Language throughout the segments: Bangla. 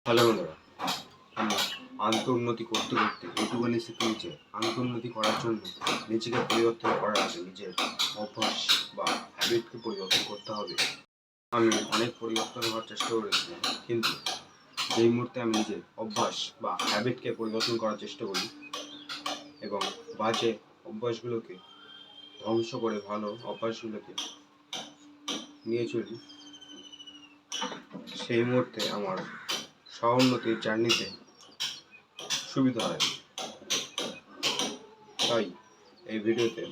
হ্যালো বন্ধুরা, আমরা আন্তর্উন্নতি করতে করতে এইটুকুনি শিখে নিচ্ছে। আন্তর্উন্নতি করার জন্য নিজেকে পরিবর্তন করার আগে নিজের অভ্যাস বা হ্যাবিটকে পরিবর্তন করতে হবে। আমি অনেক পরিবর্তন হওয়ার চেষ্টা করেছিলাম, কিন্তু যেই মুহূর্তে আমি নিজের অভ্যাস বা হ্যাবিটকে পরিবর্তন করার চেষ্টা করি এবং বাজে অভ্যাসগুলোকে ধ্বংস করে ভালো অভ্যাসগুলোকে নিয়ে চলি, সেই মুহূর্তে আমার স্ব-উন্নতির জার্নিতে সুবিধা হয়। তাই এই ভিডিওতে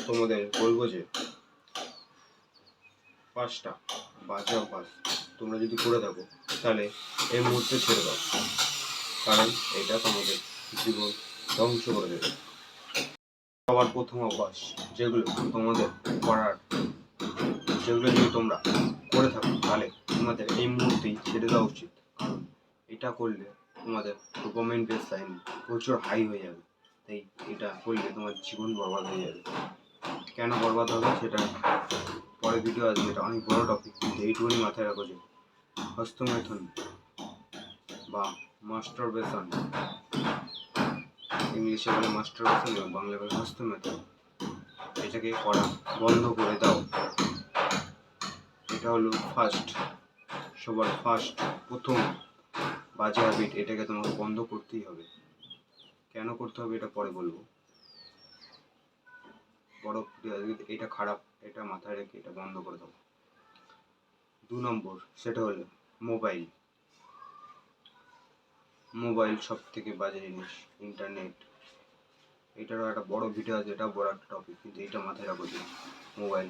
তোমাদের বলবো যে 5টা বাজে অভ্যাস তোমরা যদি করে থাকো তাহলে এই মুহূর্তে ছেড়ে দাও, কারণ এটা তোমাদের জীবন ধ্বংস করে দেবে। সবার প্রথম অভ্যাস যেগুলো তোমাদের করার, যেগুলো যদি তোমরা করে থাকো তাহলে তোমাদের এই মুহূর্তেই ছেড়ে দেওয়া উচিত, কারণ এটা করলে তোমাদের ডোপামিন বেসলাইন প্রচুর হাই হয়ে যাবে। তাই এটা করলে তোমার জীবন বরবাদ হয়ে যাবে। কেন বরবাদ হবে সেটা পরে ভিডিও আসবে, এটা অনেক বড় টপিক, কিন্তু এইটুকুনি মাথায় রাখো যে হস্তমৈথুন বা মাস্টারবেশন, ইংলিশে বলে মাস্টারবেশন এবং বাংলা বলে হস্তমৈথুন, এটাকে করা বন্ধ করে দাও। এটা হলো সবার প্রথম বাজে হ্যাবিট। এটাকে তোমাকে বন্ধ করতেই হবে। কেন করতে হবে এটা পরে বলবো, বড় এটা খারাপ, এটা মাথায় রেখে এটা বন্ধ করে দাও। 2 নম্বর, সেটা হলো মোবাইল সব থেকে বাজে জিনিস। ইন্টারনেট, এটারও একটা বড় ভিডিও আছে, এটা বড় একটা টপিক, কিন্তু এটা মাথায় রাখো যে মোবাইল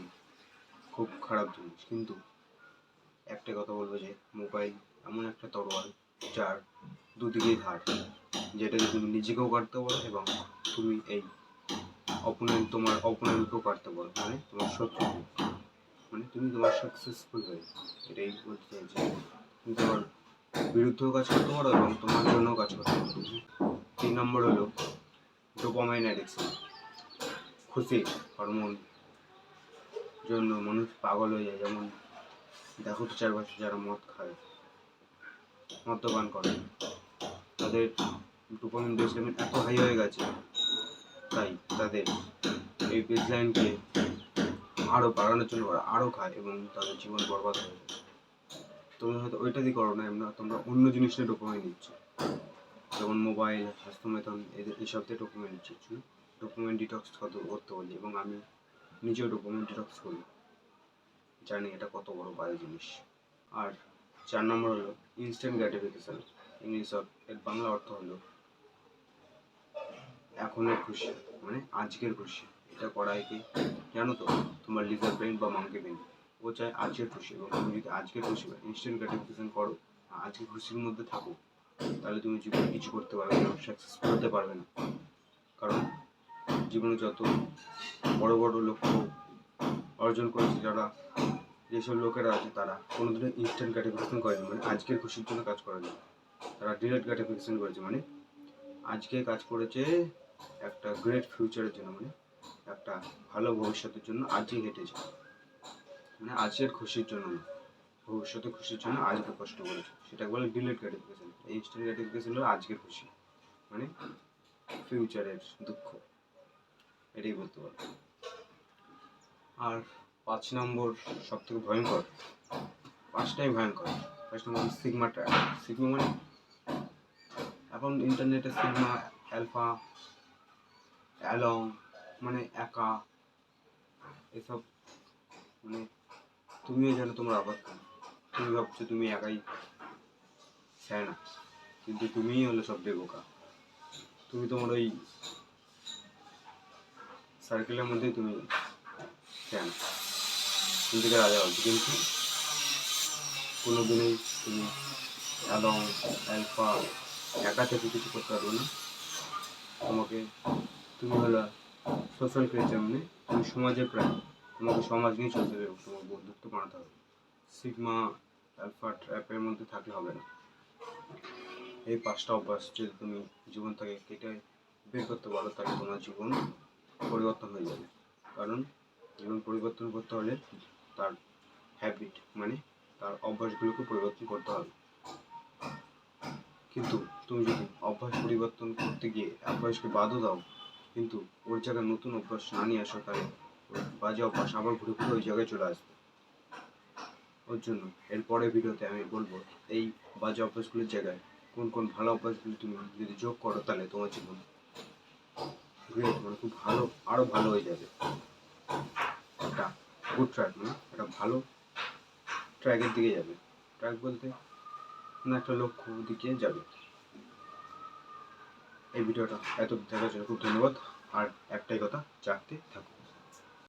খুব খারাপ জিনিস। কিন্তু একটা কথা বলবো যে মোবাইল এমন একটা তরোয়াল যার দুদিকেই ধার, যেটাকে তুমি নিজেকেও কাটতে পারো এবং তুমি এই তোমার অপোনেন্টকেও কাটতে পারো, মানে তোমার শত্রু, মানে তুমি তোমার সাকসেসফুল হয়ে, এটাই বলতে চাইছি। তুমি তোমার বিরুদ্ধেও কাজ করতে পারো এবং তোমার জন্যও কাজ করতে পারো। 3 নম্বর হলো ডোপামাইন অ্যাডিকশন। খুশি হরমোন জন্য মানুষ পাগল হয়ে যায়। যেমন দেখো তো চারপাশে যারা মদ খায়, মদ্যপান করে, তাদের ডোপামিন বেসলাইন এত হাই হয়ে গেছে, তাই তাদের এই বেসলাইনকে আরও বাড়ানোর জন্য ওরা আরও খায় এবং তাদের জীবন বরবাদ হয়ে যায়। তোমরা হয়তো ওইটা দিয়ে করো না, তোমরা অন্য জিনিস নিয়ে ডোপামাইন নিচ্ছ, যেমন মোবাইল, হস্তমৈথুন, এইসব দিয়ে ডোপামাইন নিচ্ছ। ডোপামাইন ডিটক্স করতে বলি এবং আমি নিজেও ডোপামিন ডিটক্স করি, জানি এটা কত বড় বাজে জিনিস। আর 4 নম্বর হলো ইনস্ট্যান্ট গ্র্যাটিফিকেশন। এর বাংলা অর্থ হলো এখনের খুশি, মানে আজকের খুশি। এটা করায় কি জানো তো, তোমার লিজার ব্রেন বা মাঙ্কি ব্রেন, ও চায় আজকের খুশি, এবং তুমি যদি আজকের খুশি বা ইনস্ট্যান্ট গ্র্যাটিফিকেশন করো, আজকের খুশির মধ্যে থাকো, তাহলে তুমি জীবনে কিছু করতে পারবে না, সাকসেসফুল হতে পারবে না। কারণ জীবনে যত বড় বড় লক্ষ্য অর্জন করেছে যারা, যেসব লোকেরা আছে, তারা কোনোদিনও ইনস্ট্যান্ট গ্র্যাটিফিকেশন করেনি, মানে আজকের খুশির জন্য কাজ করেনি। তারা ডিরেক্ট গ্র্যাটিফিকেশন করেছে, মানে আজকে কাজ করেছে একটা গ্রেট ফিউচারের জন্য, মানে একটা ভালো ভবিষ্যতের জন্য আজই হেঁটেছে, মানে আজকের খুশির জন্য না, ভবিষ্যতের খুশির জন্য আজকে কষ্ট করেছে। সেটাকে বলে ডিলেট গ্র্যাটিফিকেশন। ইনস্ট্যান্ট গ্র্যাটিফিকেশন হলো আজকের খুশি, মানে ফিউচারের দুঃখ, এটাই বলতে পারো। আর 5 নম্বর সব থেকে ভয়ঙ্কর, 5টাই ভয়ঙ্কর। 5 নম্বর সিগমা ট্র্যাপ। সিগমা মানে এখন ইন্টারনেটে সিগমা, অ্যালফা, অ্যালং, মানে একা, এসব, মানে তুমিও জানো তোমার আবার, তুমি ভাবছো তুমি একাই না, কিন্তু তুমিই হলো সবচেয়ে বোকা। তুমি তোমার ওই সার্কেলের মধ্যেই তুমি ফ্যান, নিজেকে রাজা হচ্ছে, কিন্তু কোনোদিনই তুমি অ্যালং, অ্যালফা, একা থেকে কিছু করতে পারবে না। তুমি হলো সোশ্যাল ক্রিয়েচার, মানে তুমি সমাজের প্রাণী, তোমাকে সমাজ নিয়ে চলতে হবে, তোমার বন্ধুত্ব বানাতে হবে। সিগমা, অ্যালফা ট্র্যাপের মধ্যে থাকলে হবে না। এই 5টা অভ্যাস যদি তুমি জীবন থেকে কেটে বের করতে পারো, তাহলে তোমার জীবন পরিবর্তন হয়ে যাবে। কারণ জীবন পরিবর্তন করতে হলে তার হ্যাবিট, মানে তার অভ্যাসগুলোকে পরিবর্তন করতে হবে। কিন্তু তুমি যদি অভ্যাস পরিবর্তন করতে গিয়ে অভ্যাসকে বাদও দাও, কিন্তু ওর জায়গায় নতুন অভ্যাস না নিয়ে আসো, তাহলে ওই বাজে অভ্যাস আবার ঘুরে ঘুরে ওই জায়গায় চলে আসবে। ওর জন্য এর পরের ভিডিওতে আমি বলবো এই বাজে অভ্যাসগুলোর জায়গায় কোন কোন ভালো অভ্যাসগুলো তুমি যদি যোগ করো, তাহলে তোমার জীবন গ্রেট, মানে খুব ভালো, আরো ভালো হয়ে যাবে। একটা গুড ট্র্যাক, মানে একটা ভালো ট্র্যাকের দিকে যাবে। ট্র্যাক বলতে না, একটা লক্ষ্য দিকে যাবে। এই ভিডিওটা এত দেখার জন্য খুব ধন্যবাদ। আর একটাই কথা, জাগতে থাকো।